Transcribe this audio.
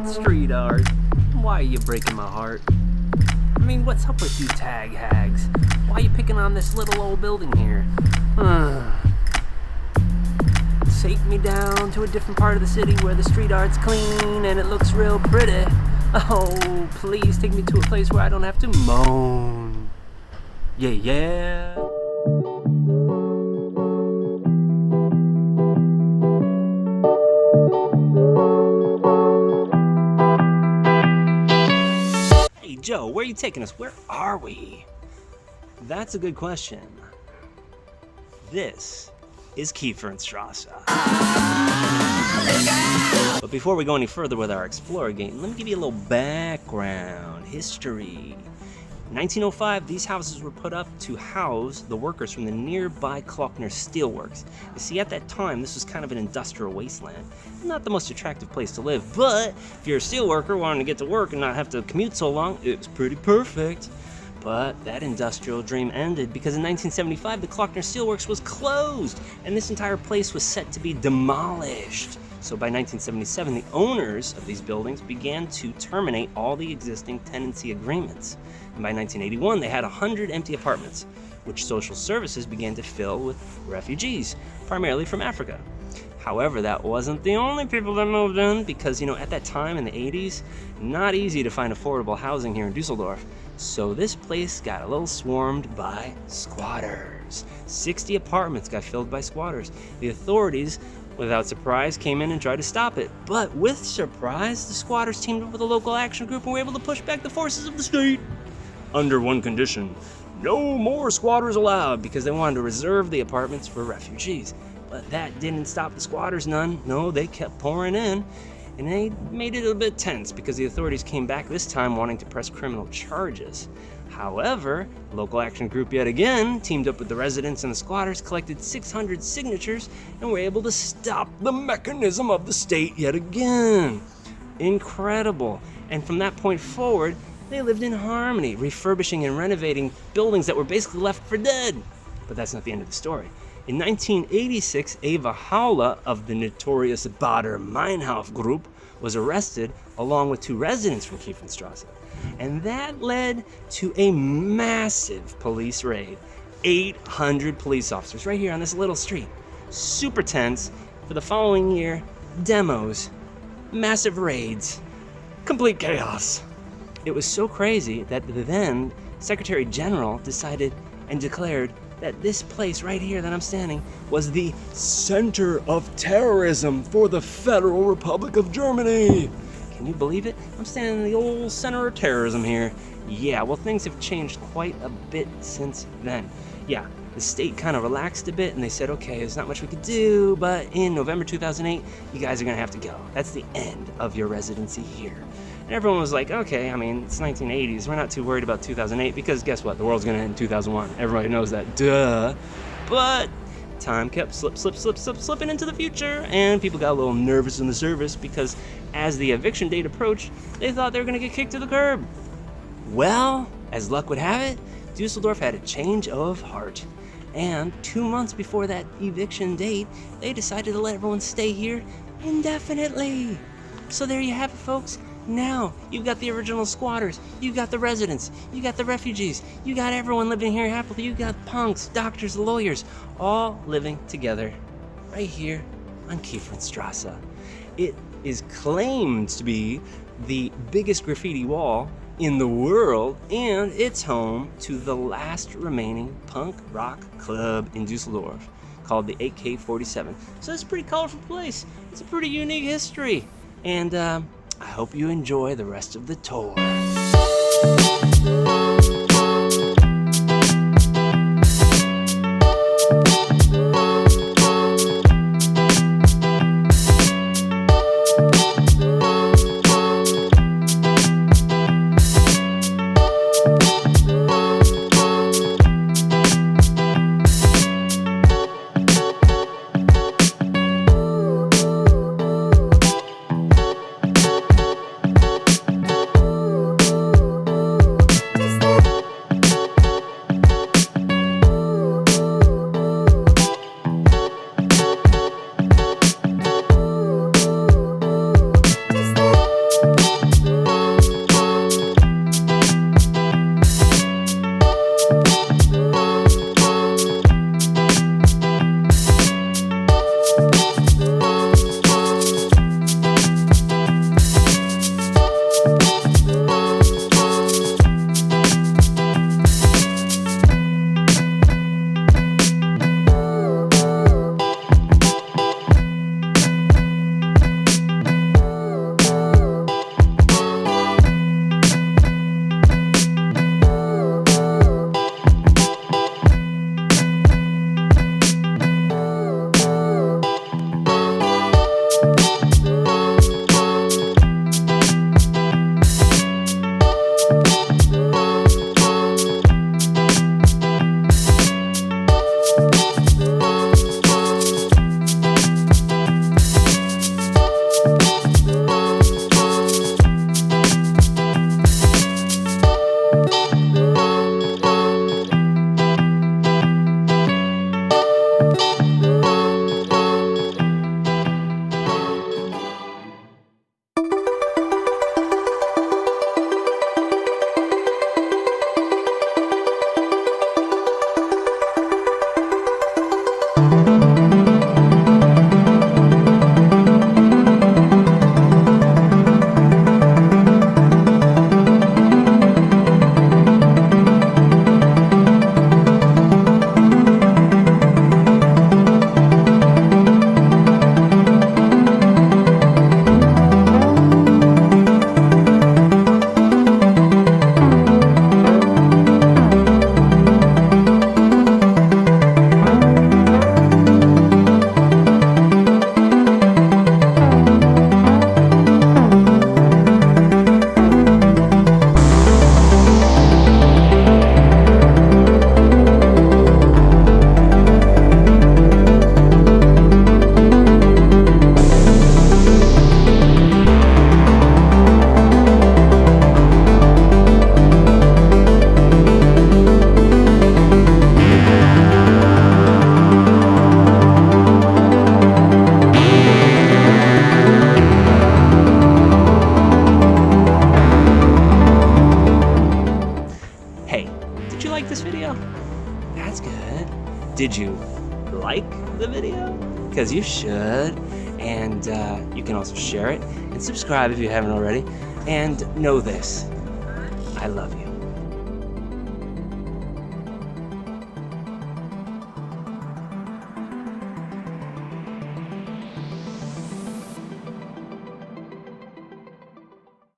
street art. Why are you breaking my heart? I mean, what's up with you tag hags? Why are you picking on this little old building here? Take me down to a different part of the city where the street art's clean and it looks real pretty. Oh, please take me to a place where I don't have to moan. Yeah. Hey Joe, where are you taking us? Where are we? That's a good question. This is Kiefernstraße. But before we go any further with our Explorer game, let me give you a little background, history. In 1905, these houses were put up to house the workers from the nearby Klockner Steelworks. You see, at that time, this was kind of an industrial wasteland. Not the most attractive place to live, but if you're a steelworker wanting to get to work and not have to commute so long, it was pretty perfect. But that industrial dream ended because in 1975, the Klockner Steelworks was closed, and this entire place was set to be demolished. So by 1977, the owners of these buildings began to terminate all the existing tenancy agreements. And by 1981, they had 100 empty apartments, which social services began to fill with refugees, primarily from Africa. However, that wasn't the only people that moved in because, at that time in the 80s, not easy to find affordable housing here in Düsseldorf. So this place got a little swarmed by squatters. 60 apartments got filled by squatters. The authorities, without surprise, came in and tried to stop it. But with surprise, the squatters teamed up with a local action group and were able to push back the forces of the state. Under one condition: no more squatters allowed, because they wanted to reserve the apartments for refugees. But that didn't stop the squatters none. No, they kept pouring in. And they made it a bit tense because the authorities came back this time wanting to press criminal charges. However, the local action group yet again teamed up with the residents and the squatters, collected 600 signatures, and were able to stop the mechanism of the state yet again. Incredible. And from that point forward, they lived in harmony, refurbishing and renovating buildings that were basically left for dead. But that's not the end of the story. In 1986, Eva Haula of the notorious Bader Meinhof group was arrested along with 2 residents from Kiefernstraße. And that led to a massive police raid. 800 police officers right here on this little street. Super tense. For the following year, demos, massive raids, complete chaos. It was so crazy that the then Secretary General decided and declared that this place right here that I'm standing was the center of terrorism for the Federal Republic of Germany. Can you believe it? I'm standing in the old center of terrorism here. Yeah, well, things have changed quite a bit since then. Yeah, the state kind of relaxed a bit and they said, okay, there's not much we could do, but in November 2008, you guys are gonna have to go. That's the end of your residency here. And everyone was like, okay, it's 1980s. We're not too worried about 2008 because guess what? The world's gonna end in 2001. Everybody knows that, duh. But time kept slipping into the future, and people got a little nervous in the service because as the eviction date approached, they thought they were gonna get kicked to the curb. Well, as luck would have it, Düsseldorf had a change of heart. And 2 months before that eviction date, they decided to let everyone stay here indefinitely. So there you have it, folks. Now, you've got the original squatters, you've got the residents, you got the refugees, you got everyone living here happily, you got punks, doctors, lawyers, all living together right here on Kiefernstraße. It is claimed to be the biggest graffiti wall in the world, and it's home to the last remaining punk rock club in Düsseldorf, called the AK-47. So it's a pretty colorful place. It's a pretty unique history. And I hope you enjoy the rest of the tour. That's good. Did you like the video? Because you should. And you can also share it and subscribe if you haven't already. And know this, I love you.